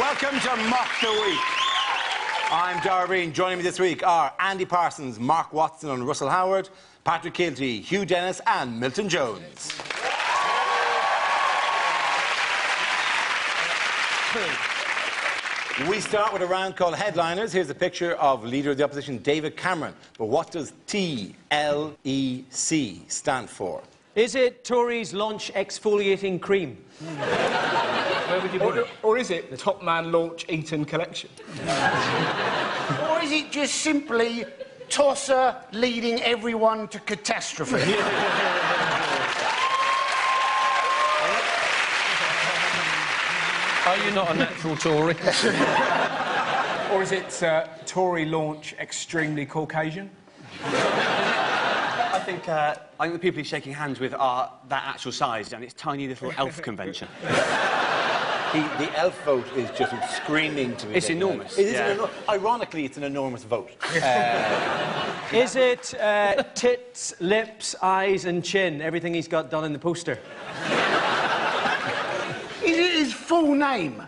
Welcome to Mock the Week. I'm Darby, and joining me this week are Andy Parsons, Mark Watson and Russell Howard, Patrick Kilty, Hugh Dennis and Milton Jones. We start with a round called Headliners. Here's a picture of Leader of the Opposition, David Cameron. But what does TLEC stand for? Is it Tories launch exfoliating cream? Where would you put it? Or is it the Top Man launch Eton collection? Or is it just simply Tosser leading everyone to catastrophe? Are you not a natural Tory? Or is it Tory launch extremely Caucasian? I think the people he's shaking hands with are that actual size, and it's tiny little elf convention. The elf vote is just screaming to me. It's enormous. It is ironically, it's an enormous vote. Is it tits, lips, eyes and chin? Everything he's got done in the poster. Is it his full name?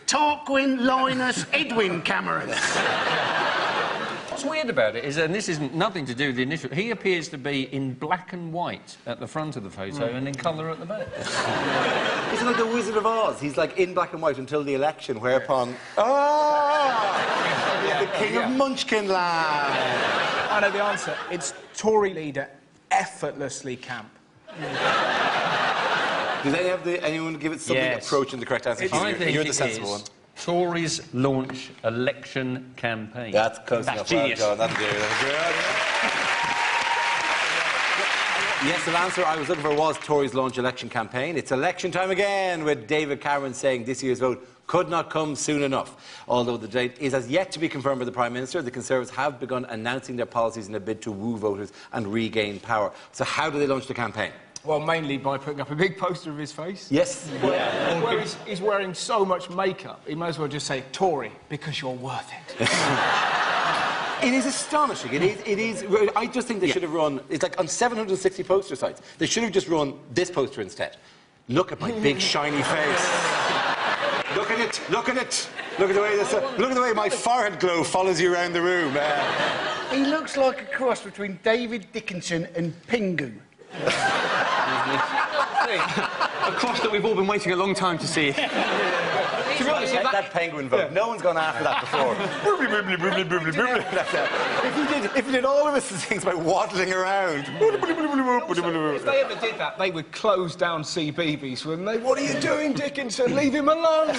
Tarquin Linus Edwin Cameron. What's weird about it is, and this isn't nothing to do with the initial, he appears to be in black and white at the front of the photo and in colour at the back. It's like the Wizard of Oz. He's like in black and white until the election, whereupon... the King of Munchkin Land. I know the answer. It's Tory leader effortlessly camp. Does anyone give it something approaching the correct answer? I think You're the sensible one. Tories launch election campaign. That's close enough. Genius. Well done. That's good. Yes, the answer I was looking for was Tories launch election campaign. It's election time again, with David Cameron saying this year's vote could not come soon enough. Although the date is as yet to be confirmed by the Prime Minister, the Conservatives have begun announcing their policies in a bid to woo voters and regain power. So how do they launch the campaign? Well, mainly by putting up a big poster of his face. Yes. Where he's wearing so much makeup, he might as well just say, Tory, because you're worth it. It is astonishing. It is. I just think they should have run... It's like on 760 poster sites. They should have just run this poster instead. Look at my big, shiny face. Look at it. Look at it. Look at the way look at the way my forehead glow follows you around the room. He looks like a cross between David Dickinson and Pingu. A cross that we've all been waiting a long time to see. To be honest, that penguin vote, no one's gone after that before. If you did all of his things by waddling around. If they ever did that, they would close down CBeebies, wouldn't they? What are you doing, Dickinson? Leave him alone!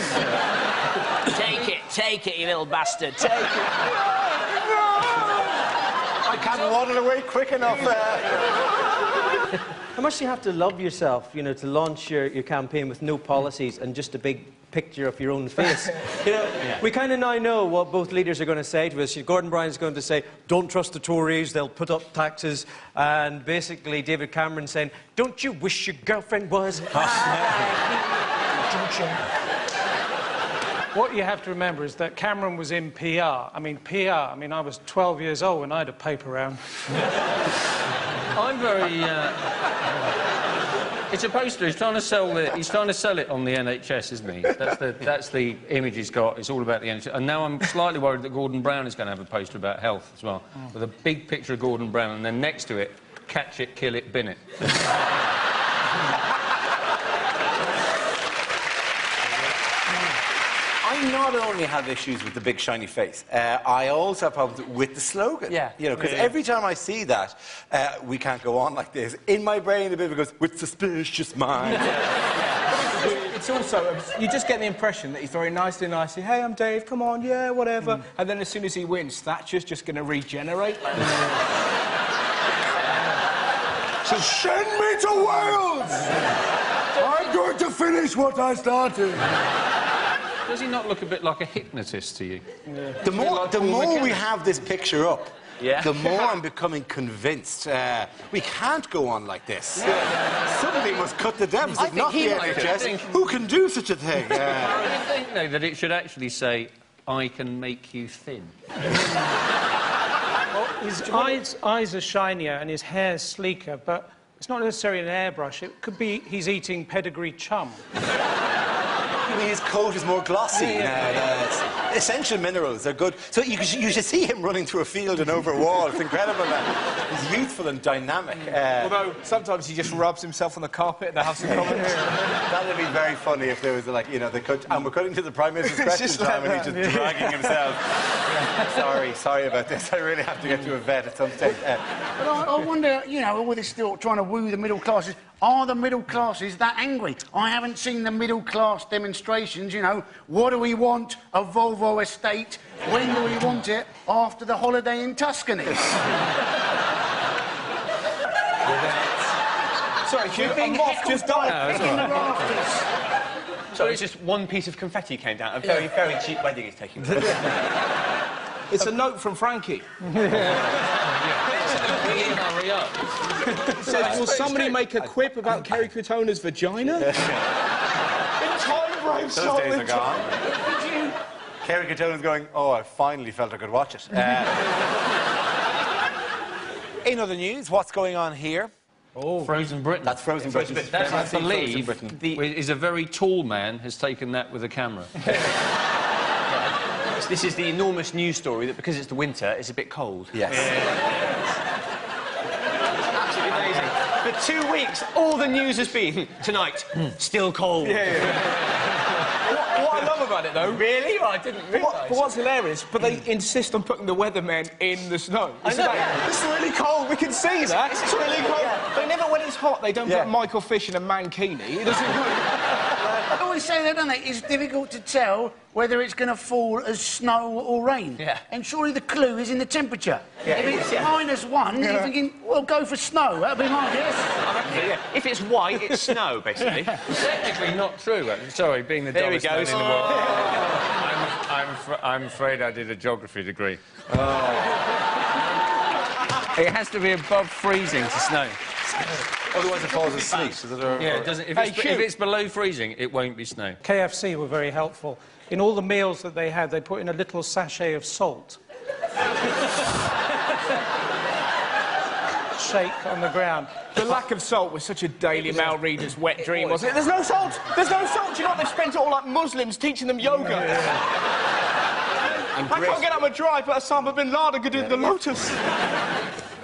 Take it, you little bastard, take it. I can't waddle away quick enough. How much do you have to love yourself, you know, to launch your campaign with no policies and just a big picture of your own face? You know, we kind of now know what both leaders are going to say to us. Gordon Brown's going to say, don't trust the Tories, they'll put up taxes. And basically David Cameron saying, don't you wish your girlfriend was high? Don't you? What you have to remember is that Cameron was in PR. I mean, I was 12 years old when I had a paper round. I'm very... It's a poster. He's trying to sell it. He's trying to sell it on the NHS, isn't he? That's the image he's got. It's all about the NHS. And now I'm slightly worried that Gordon Brown is going to have a poster about health as well, with a big picture of Gordon Brown, and then next to it, catch it, kill it, bin it. I not only have issues with the big shiny face, I also have problems with the slogan. Yeah. You know, because every time I see that, we can't go on like this, in my brain the bit goes, with suspicious minds. It's also, you just get the impression that he's very nicely, hey, I'm Dave, come on, yeah, whatever. And then as soon as he wins, Thatcher's just going to regenerate. So send me to Wales! I'm going to finish what I started. Does he not look a bit like a hypnotist to you? Yeah. The more we have this picture up, the more I'm becoming convinced we can't go on like this. Somebody must cut the deficit, not the NHS. Who can do such a thing? Do you think, though, that it should actually say, I can make you thin? Well, his eyes are shinier and his hair's sleeker, but it's not necessarily an airbrush. It could be he's eating pedigree chum. his coat is more glossy. Essential minerals are good. So you should see him running through a field and over a wall. It's incredible, man. He's youthful and dynamic. Although sometimes he just rubs himself on the carpet in the House of Commons. That would be very funny if there was, like, you know, and we're cutting to the Prime Minister's question time and he's just dragging himself. Sorry about this. I really have to get to a vet at some stage. But I wonder, you know, all this still trying to woo the middle classes. Are the middle classes that angry? I haven't seen the middle class demonstrations, you know. What do we want? A Volvo estate. When do we want it? After the holiday in Tuscany. Sorry, Hugh, a moth just died. In the rafters. Sorry, it's just one piece of confetti came down. A very, very cheap wedding is taking place. It's a note from Frankie. Hurry up. It says, will somebody make a quip about Kerry Katona's vagina? In time frame, Those days are gone. Kerry Katona's going, oh, I finally felt I could watch it. In other news, what's going on here? Oh. Frozen Britain. That's Frozen Britain. That, I believe, is a very tall man has taken that with a camera. This is the enormous news story that because it's the winter, it's a bit cold. Yes. Absolutely amazing. For 2 weeks, all the news has been, tonight, still cold. What I love about it, though... Really? Well, I didn't realise. But what's hilarious, but they insist on putting the weathermen in the snow. I know. It's really cold, we can see that. It's really cold. They never, when it's hot, they don't put Michael Fish in a mankini. It doesn't... I always say that, don't they? It's difficult to tell whether it's going to fall as snow or rain. Yeah. And surely the clue is in the temperature. If it's -1, you're thinking, well, go for snow. That'll be my guess. If it's white, it's snow, basically. Technically not true. Sorry, being the There he dumbest man goes. in the world. I'm afraid I did a geography degree. It has to be above freezing to snow. Otherwise it falls as sleet. Yeah, it doesn't. If it's below freezing, it won't be snow. KFC were very helpful. In all the meals that they had, they put in a little sachet of salt. Shake on the ground. The lack of salt was such a Daily Mail reader's wet dream, wasn't it? There's no salt! There's no salt! Do you know what? They've spent it all like Muslims teaching them yoga. I can't get out my dry, but Osama bin Laden could do the lotus.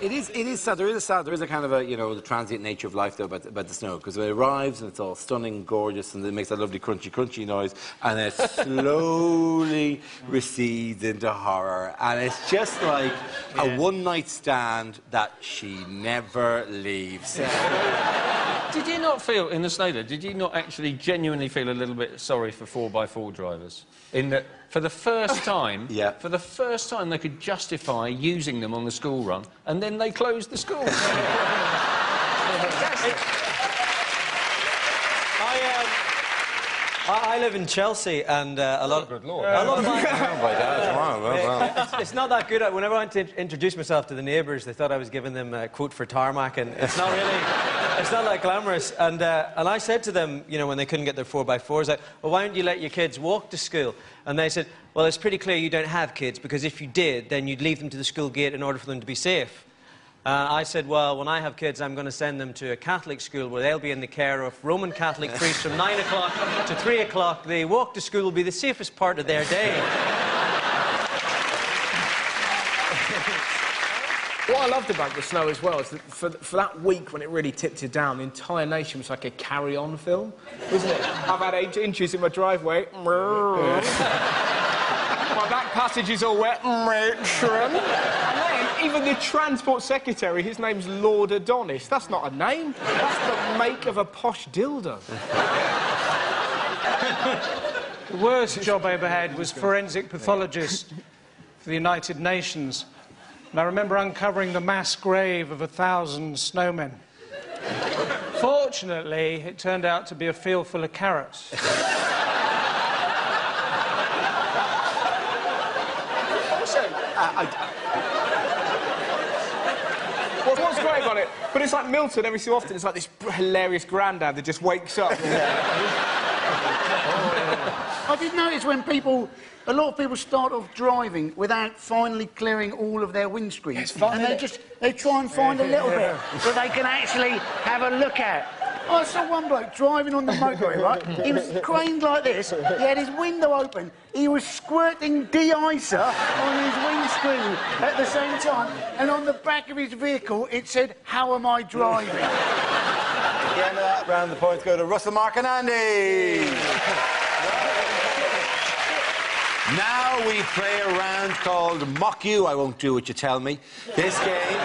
It is sad. There is a kind of a, you know, the transient nature of life, though, about the snow, because it arrives and it's all stunning, gorgeous, and it makes that lovely crunchy noise, and it slowly recedes into horror, and it's just like a one-night stand that she never leaves. Did you not feel, in the snow there, did you not actually genuinely feel a little bit sorry for 4x4 drivers? In that, for the first time, they could justify using them on the school run, and then they closed the school. I live in Chelsea, and a lot. Good Lord. A lot of my... It's It's not that good. Whenever I went to introduce myself to the neighbours, they thought I was giving them a quote for tarmac, and it's not really. It's not that glamorous. And I said to them, you know, when they couldn't get their 4x4s, like, well, why don't you let your kids walk to school? And they said, well, it's pretty clear you don't have kids, because if you did, then you'd leave them to the school gate in order for them to be safe. I said, well, when I have kids, I'm going to send them to a Catholic school where they'll be in the care of Roman Catholic priests from 9 o'clock to 3 o'clock. The walk to school will be the safest part of their day. What I loved about the snow as well is that for that week when it really tipped it down, the entire nation was like a carry-on film, wasn't it? I've had 8 inches in my driveway. My back passage is all wet. And then, even the Transport Secretary, his name's Lord Adonis. That's not a name. That's the make of a posh dildo. The worst job I ever had was forensic pathologist for the United Nations. And I remember uncovering the mass grave of 1,000 snowmen. Fortunately, it turned out to be a field full of carrots. What's great about it? But it's like Milton, every so often, it's like this hilarious grandad that just wakes up. I did notice when a lot of people start off driving without finally clearing all of their windscreens. It's fun, and they try and find a little bit that they can actually have a look at. I saw one bloke driving on the motorway, right? He was craned like this. He had his window open. He was squirting de-icer on his windscreen at the same time. And on the back of his vehicle, it said, "How am I driving?" At the end of that round, the points go to Russell, Mark and Andy. Now we play a round called Mock You. I won't do what you tell me. This game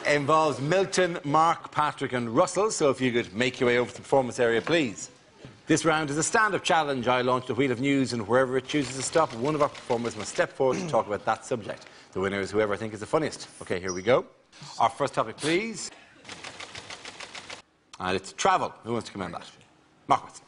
involves Milton, Mark, Patrick and Russell, so if you could make your way over to the performance area, please. This round is a stand-up challenge. I launch the wheel of news, and wherever it chooses to stop, one of our performers must step forward to talk about that subject. The winner is whoever I think is the funniest. OK, here we go. Our first topic, please. And it's travel. Who wants to comment on that? Mark Watson.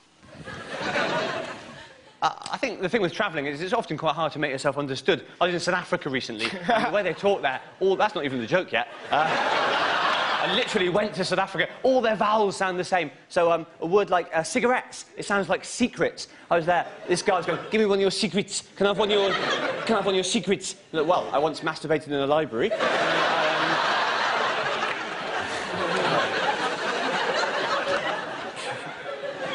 I think the thing with travelling is it's often quite hard to make yourself understood. I was in South Africa recently, and the way they talk there, that's not even the joke yet. I literally went to South Africa. All their vowels sound the same. So a word like cigarettes, it sounds like secrets. I was there. This guy was going, "Give me one of your secrets. Can I have one of your secrets?" Like, well, I once masturbated in a library.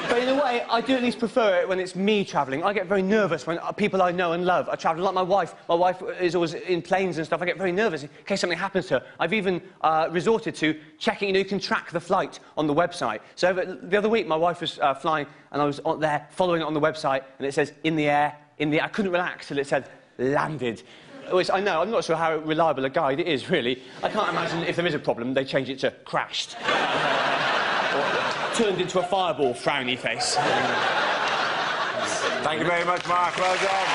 But in a way, I do at least prefer it when it's me travelling. I get very nervous when people I know and love are travelling, like my wife. My wife is always in planes and stuff. I get very nervous in case something happens to her. I've even resorted to checking, you can track the flight on the website. So the other week, my wife was flying, and I was there following it on the website, and it says, in the air. I couldn't relax till it said, landed. Which I know, I'm not sure how reliable a guide it is, really. I can't imagine if there is a problem, they change it to crashed. Turned into a fireball, frowny face. Thank you very much, Mark. Well done.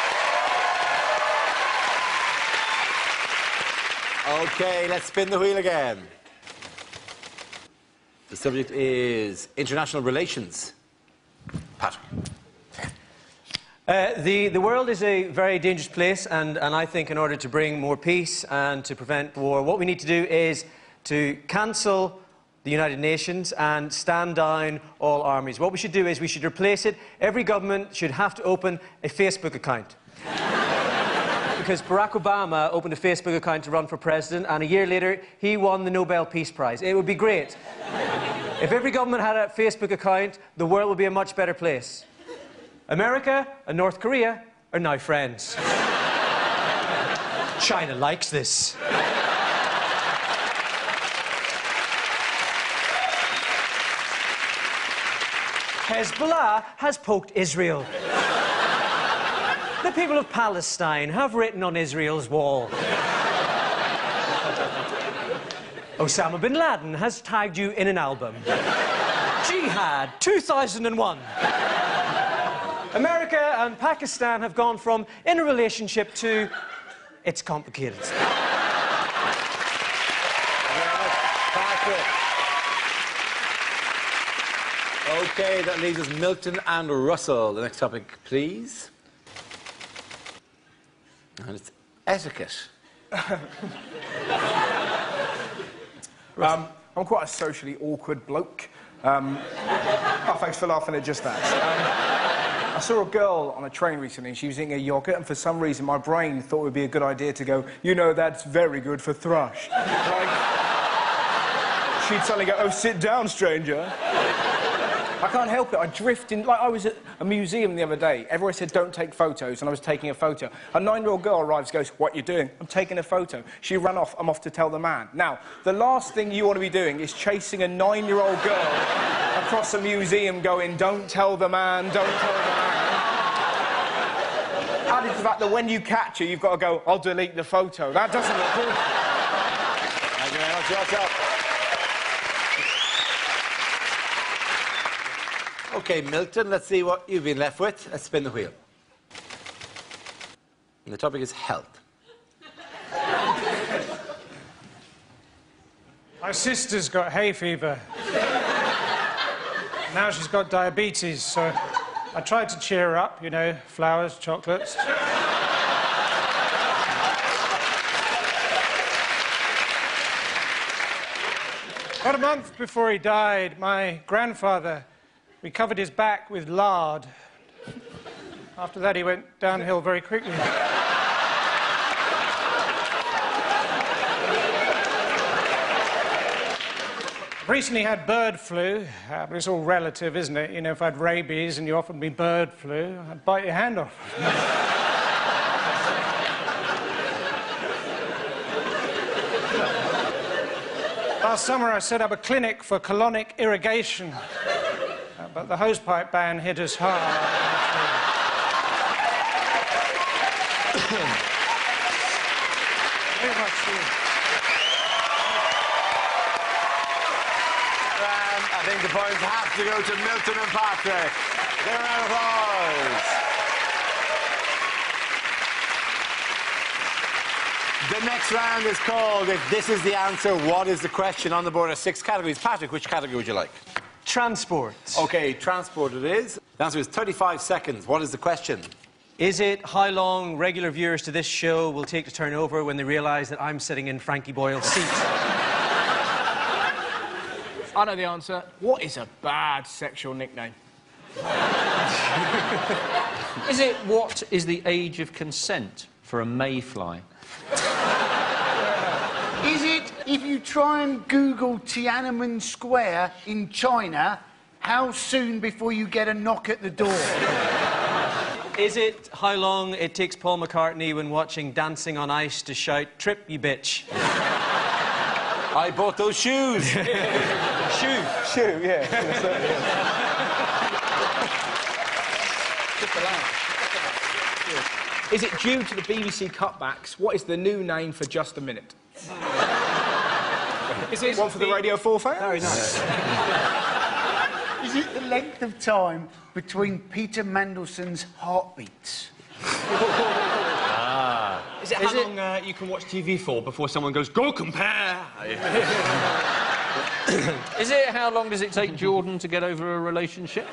OK, let's spin the wheel again. The subject is international relations. Patrick. The world is a very dangerous place, and I think in order to bring more peace and to prevent war, what we need to do is to cancel the United Nations and stand down all armies. What we should do is we should replace it. Every government should have to open a Facebook account. Because Barack Obama opened a Facebook account to run for president, and a year later, he won the Nobel Peace Prize. It would be great. If every government had a Facebook account, the world would be a much better place. America and North Korea are now friends. China likes this. Hezbollah has poked Israel. The people of Palestine have written on Israel's wall. Osama bin Laden has tagged you in an album. Jihad 2001. America and Pakistan have gone from in a relationship to it's complicated. OK, that leaves us Milton and Russell. The next topic, please. And it's etiquette. I'm quite a socially awkward bloke. Oh, thanks for laughing at just that. I saw a girl on a train recently, and she was eating a yoghurt, and for some reason my brain thought it would be a good idea to go, "You know, that's very good for thrush." Like, she'd suddenly go, "Oh, sit down, stranger." I can't help it. I drift in. Like, I was at a museum the other day. Everyone said, "Don't take photos," and I was taking a photo. A 9-year-old girl arrives, goes, "What are you doing?" "I'm taking a photo." She ran off. "I'm off to tell the man." Now, the last thing you want to be doing is chasing a 9-year-old girl across a museum going, "Don't tell the man, don't tell the man." Added to the fact that when you catch her, you've got to go, "I'll delete the photo." That doesn't look good. Thank you very much, Russell. OK, Milton, let's see what you've been left with. Let's spin the wheel. And the topic is health. My sister's got hay fever. Now she's got diabetes, so I tried to cheer her up, you know, flowers, chocolates. About a month before he died, my grandfather recovered his back with lard. After that, he went downhill very quickly. Recently had bird flu, but it's all relative, isn't it? You know, if I had rabies and you offered me bird flu, I'd bite your hand off. Last summer, I set up a clinic for colonic irrigation, but the hosepipe ban hit us hard. Very much so. I think the points have to go to Milton and Patrick. Give a round of applause. The next round is called If This Is the Answer, What Is the Question? On the board are 6 categories. Patrick, which category would you like? Transport. OK, transport it is. The answer is 35 seconds. What is the question? Is it how long regular viewers to this show will take to turn over when they realise that I'm sitting in Frankie Boyle's seat? I know the answer. What is a bad sexual nickname? Is it what is the age of consent for a mayfly? Is it, if you try and Google Tiananmen Square in China, how soon before you get a knock at the door? Is it how long it takes Paul McCartney when watching Dancing on Ice to shout, "Trip, you bitch"? I bought those shoes. Shoe, yeah. Is it due to the BBC cutbacks? What is the new name for Just a Minute? Is it one for the Radio 4 fans? Very nice. Is it the length of time between Peter Mandelson's heartbeats? Is it how long you can watch TV for before someone goes, "Go compare"? Is it how long does it take Jordan to get over a relationship?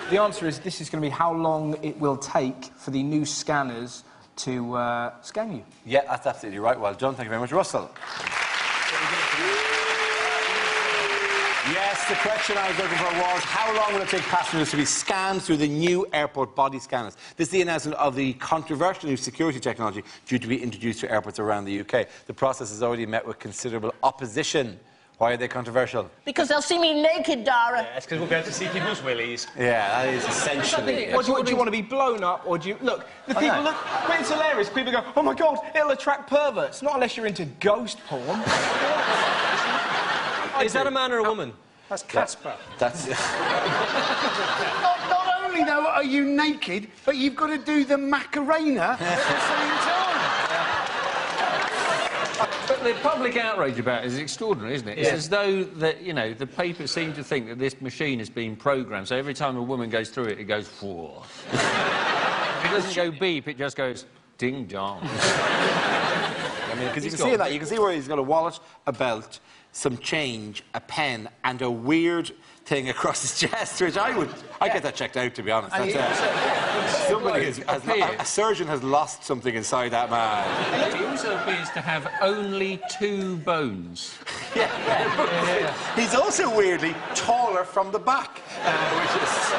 The answer is this is going to be how long it will take for the new scanners to scan you. Yeah, that's absolutely right. Well done. Thank you very much, Russell. Yes, the question I was looking for was how long will it take passengers to be scanned through the new airport body scanners? This is the announcement of the controversial new security technology due to be introduced to airports around the UK. The process has already met with considerable opposition. Why are they controversial? Because they'll see me naked, Dara. Yeah, it's because we'll be able to see people's willies. Yeah, that is essentially it. Or do you want to be blown up, or do you... Look, the people... Look, when it's hilarious, people go, "Oh, my God, it'll attract perverts." Not unless you're into ghost porn. Is that a man or a woman? That's Casper. That's... Not only, though, are you naked, but you've got to do the Macarena at the same time. But the public outrage about it is extraordinary, isn't it? It's as though that, you know, the papers seem to think that this machine has been programmed, so every time a woman goes through it, it goes, whoa. It doesn't go beep, it just goes ding dong. I mean, because you can see that. You can see where he's got a wallet, a belt, some change, a pen, and a weird thing across his chest, which I'd get that checked out, to be honest. That's, a surgeon has lost something inside that man. He also appears to have only 2 bones. He's also weirdly taller from the back, which is...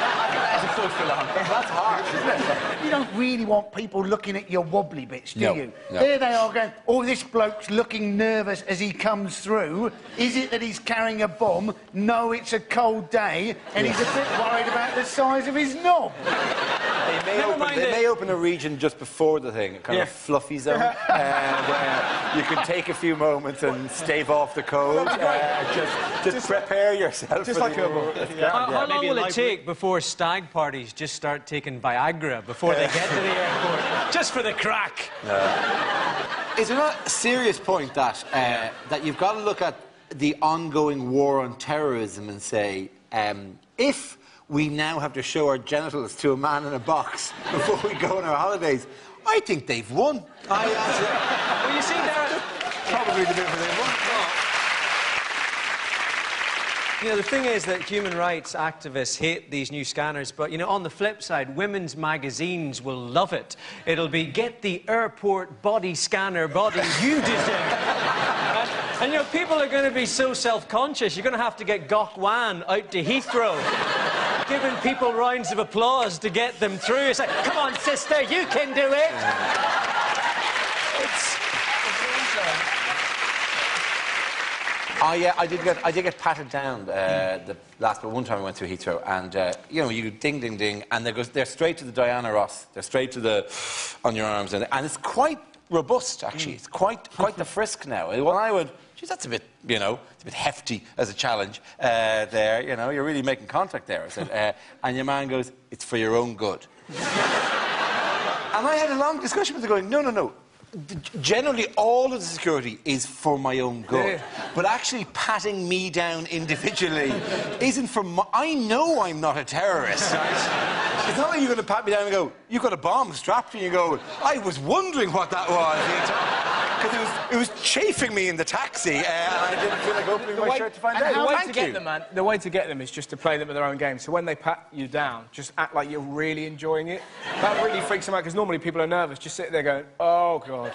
That's hard, isn't it? You don't really want people looking at your wobbly bits, do you? No. There they are going, "Oh, this bloke's looking nervous as he comes through. Is it that he's carrying a bomb? No, it's a cold day, and he's a bit worried about the size of his knob." They may open a region just before the thing, a kind of fluffy zone, and you can take a few moments and stave off the cold. Just prepare yourself. Just like How long will it take before stag parties just start taking Viagra before they get to the airport? Just for the crack. Is there not a serious point that that you've got to look at the ongoing war on terrorism and say, if we now have to show our genitals to a man in a box before we go on our holidays, I think they've won. Well, you see, there... Probably the bit where they've won. You know, the thing is that human rights activists hate these new scanners, but, you know, on the flip side, women's magazines will love it. It'll be, "Get the airport body scanner body you deserve." And, you know, people are going to be so self-conscious, you're going to have to get Gok Wan out to Heathrow, giving people rounds of applause to get them through. It's like, "Come on, sister, you can do it." I did get patted down the last, but one time I went through Heathrow, and you know, you ding, ding, ding, and they're straight to the Diana Ross. They're straight to the on your arms, and it's quite robust actually. It's quite the frisk now. Well, I would. Geez, that's a bit, you know, it's a bit hefty as a challenge there. You know, you're really making contact there. I said, and your man goes, "It's for your own good." And I had a long discussion with him going, no. Generally, all of the security is for my own good. Yeah. But actually patting me down individually isn't for my... I know I'm not a terrorist, right? It's not like you're going to pat me down and go, "You've got a bomb strapped," and you go, "I was wondering what that was." Because it was chafing me in the taxi, and I didn't feel like opening my shirt to find out. The way to get them is just to play them at their own game. So when they pat you down, just act like you're really enjoying it. That really freaks them out, because normally people are nervous. Just sit there going, "Oh, God."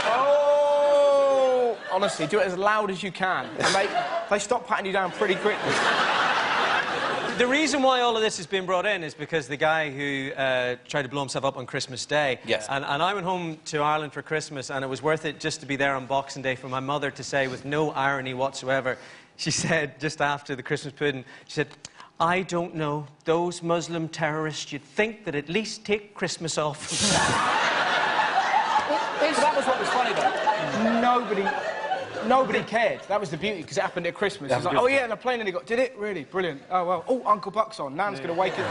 Oh! Honestly, do it as loud as you can. And they stop patting you down pretty quickly. The reason why all of this has been brought in is because the guy who tried to blow himself up on Christmas Day... Yes. And I went home to Ireland for Christmas, and it was worth it just to be there on Boxing Day for my mother to say, with no irony whatsoever, she said, just after the Christmas pudding, she said, "I don't know, those Muslim terrorists, you'd think that at least take Christmas off." That was what was funny, though. Nobody cared. That was the beauty, because it happened at Christmas. It was like, "Oh, yeah, and a plane nearly got... Did it? Really? Brilliant. Oh, well. Oh, Uncle Buck's on. Nan's going to wake up."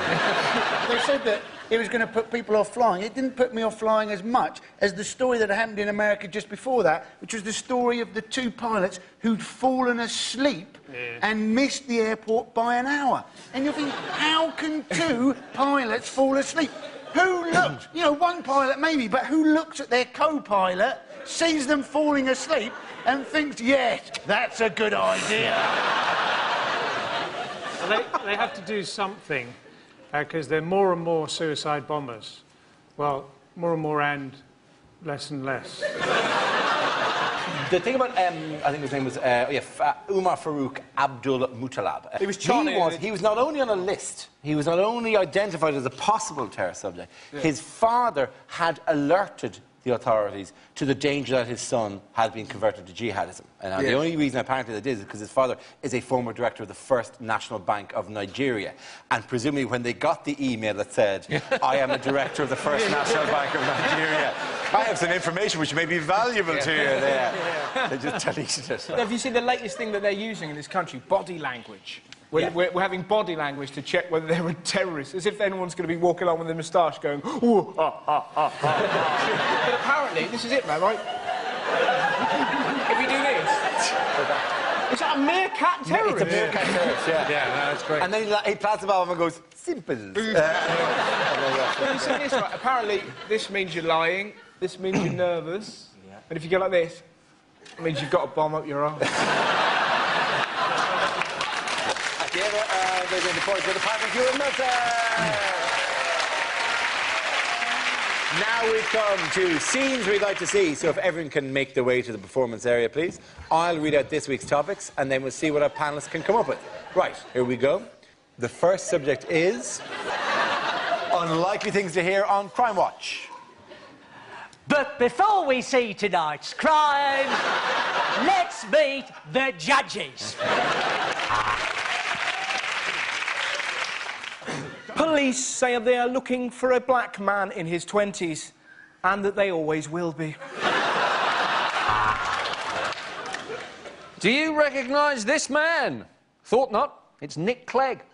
They said that it was going to put people off flying. It didn't put me off flying as much as the story that happened in America just before that, which was the story of the two pilots who'd fallen asleep and missed the airport by an hour. And you're thinking, how can two pilots fall asleep? Who looked... You know, one pilot maybe, but who looks at their co-pilot, sees them falling asleep, and thinks, "Yes, that's a good idea." Well, they have to do something, because there are more and more suicide bombers. Well, more and more and less and less. The thing about, I think his name was, Umar Farouk Abdul Muttalab. He was charted. He was not only on a list, he was not only identified as a possible terror subject, his father had alerted the authorities to the danger that his son had been converted to jihadism. And the only reason apparently that is because his father is a former director of the First National Bank of Nigeria. And presumably when they got the email that said, "I am a director of the First National Bank of Nigeria, I have some information which may be valuable to you," there. They just deleted it. Have you seen the latest thing that they're using in this country? Body language. We're having body language to check whether they're a terrorist, as if anyone's going to be walking along with a moustache going, "Ooh, ah, ah, ah, ah." But apparently, this is it, man, right? If you do this... It's like a meerkat terrorist. It's a meerkat terrorist, yeah. Yeah, no, that's great. And then he plants the bomb and goes, "Simple." But you see this, right? Apparently, this means you're lying, this means you're nervous, and if you go like this, it means you've got a bomb up your arse. They're going to point to the Patrick Ewing Now we come to scenes we'd like to see. So if everyone can make their way to the performance area, please. I'll read out this week's topics, and then we'll see what our panellists can come up with. Right, here we go. The first subject is unlikely things to hear on Crime Watch. But before we see tonight's crime, let's meet the judges. Police say they are looking for a black man in his 20s, and that they always will be. Do you recognise this man? Thought not. It's Nick Clegg.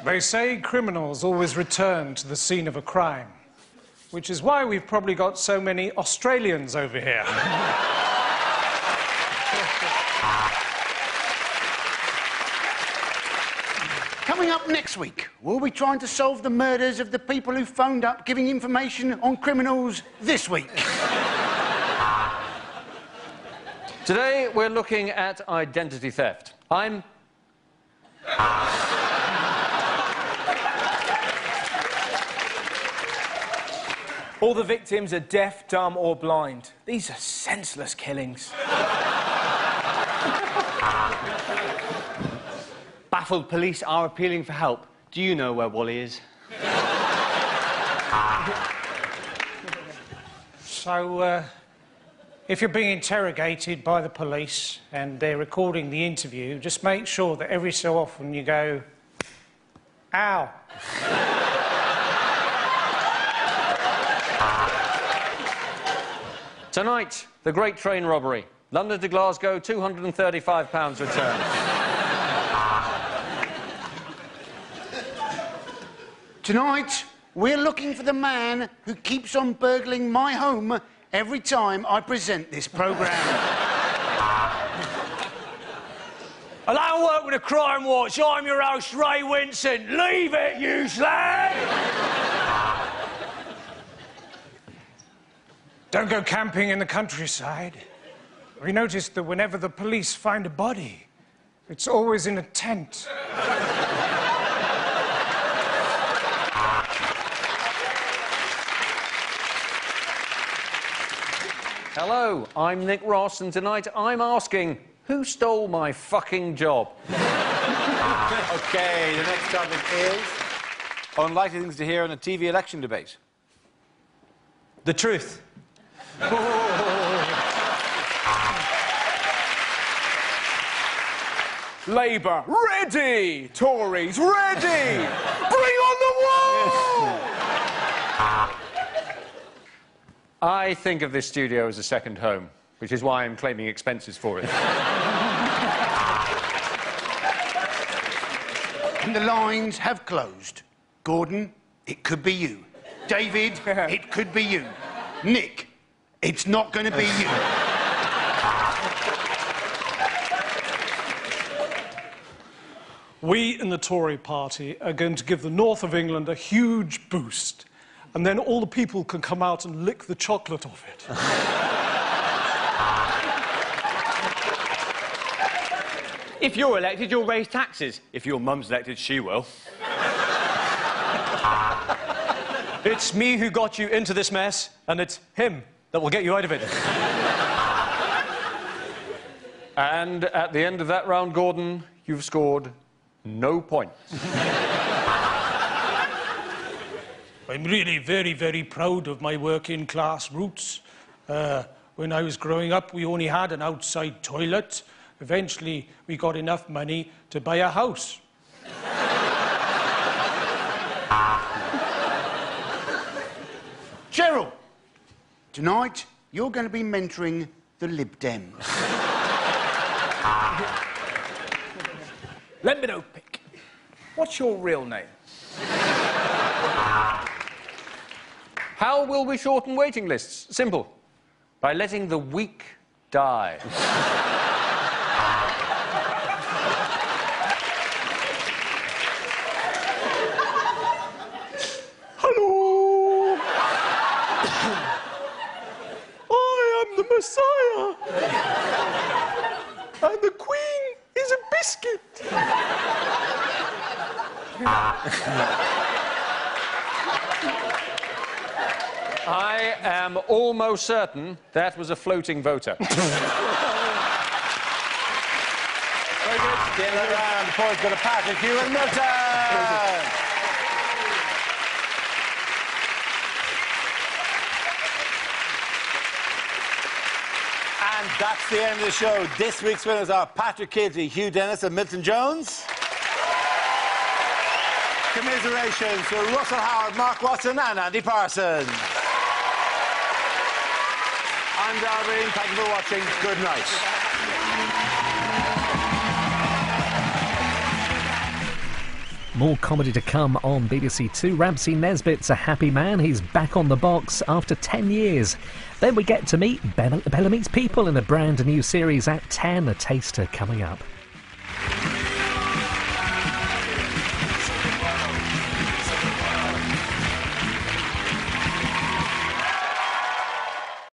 They say criminals always return to the scene of a crime, which is why we've probably got so many Australians over here. Coming up next week, we'll be trying to solve the murders of the people who phoned up giving information on criminals this week. Today, we're looking at identity theft. All the victims are deaf, dumb or blind. These are senseless killings. Baffled police are appealing for help. Do you know where Wally is? So, if you're being interrogated by the police and they're recording the interview, just make sure that every so often you go, ow. Tonight, the great train robbery. London to Glasgow, £235 return. Tonight, we're looking for the man who keeps on burgling my home every time I present this programme. I don't work with a crime watch. I'm your host, Ray Winston. Leave it, you slag! Don't go camping in the countryside. We noticed that whenever the police find a body, it's always in a tent. Hello, I'm Nick Ross, and tonight I'm asking, who stole my fucking job? OK, the next topic is unlikely things to hear on a TV election debate. The truth. Labour, ready! Tories, ready! Bring on the wall! I think of this studio as a second home, which is why I'm claiming expenses for it. And the lines have closed. Gordon, it could be you. David, it could be you. Nick, it's not going to be you. We in the Tory party are going to give the north of England a huge boost, and then all the people can come out and lick the chocolate off it. If you're elected, you'll raise taxes. If your mum's elected, she will. It's me who got you into this mess, and it's him that will get you out of it. And at the end of that round, Gordon, you've scored no points. I'm really very, very proud of my working class roots. When I was growing up, we only had an outside toilet. Eventually, we got enough money to buy a house. Cheryl, tonight you're going to be mentoring the Lib Dems. Let me know, Pick. What's your real name? How will we shorten waiting lists? Simple. By letting the weak die. Hello! I am the Messiah! And the Queen is a biscuit! I am almost certain that was a floating voter. Very good. The end of the round. The points go to Patrick, Hugh and Milton. And that's the end of the show. This week's winners are Patrick Kidsey, Hugh Dennis and Milton Jones. Commiserations to Russell Howard, Mark Watson and Andy Parsons. I'm Darwin. Thank you for watching. Good night. More comedy to come on BBC Two. Ramsey Nesbitt's a happy man. He's back on the box after 10 years. Then we get to meet Bella Meets People in a brand new series at 10. A taster coming up.